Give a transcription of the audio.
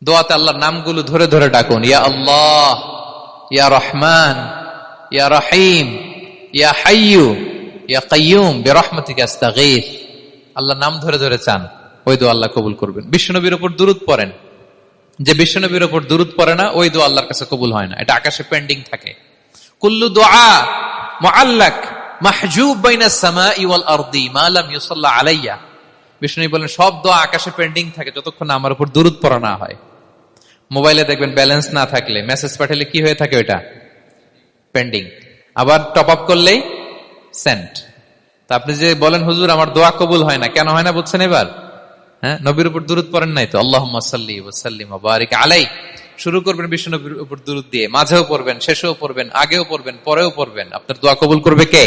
দোয়াতে আল্লাহর নামগুলো ধরে ধরে ডাকুন, ইয়া আল্লাহ, ইয়া রহমান, ইয়া রহিম, ইয়া হাইয়ু, ইয়া কাইয়ুম বিরহমাতিকা আস্তাগীথ। আল্লাহর নাম ধরে ধরে চান, ওই দোয়া আল্লাহ কবুল করবেন। বিশ্বনবীর উপর দুরূদ পড়েন, যে বিশ্বনবীর উপর দুরূদ পড়ে না ওই দোয়া আল্লাহর কাছে কবুল হয় না, এটা আকাশে পেন্ডিং থাকে। কুল্লু দুআ মুআল্লাক মাহজুব বাইনাস সামাই ওয়াল আরদি মা লাম ইউসাল্লা আলাইয়া। বিষ্ণু বলেন সব দোয়া আকাশে পেন্ডিং থাকে যতক্ষণ আমার উপর দুরূদ পড়া না হয়। মোবাইলে দেখবেন ব্যালেন্স না থাকলে মেসেজ পাঠালে কি হয়ে থাকে, ওইটা পেন্ডিং, আবার টপ আপ করলেই সেন্ট। তা আপনি যে বলেন হুজুর আমার দোয়া কবুল হয় না, কেন হয় না বুঝছেন এবার? হ্যাঁ, নবীর উপর দুরূদ পড়েন নাই তো। আল্লাহুম্মা সাল্লি ওয়া সাল্লিম ওয়া বারিক আলাইহি, শুরু করবেন বিশ্ব নবীর উপর দুরূদ দিয়ে, মাঝেও পড়বেন, শেষেও পড়বেন, আগেও পড়বেন, পরেও পড়বেন। আপনার দোয়া কবুল করবে কে?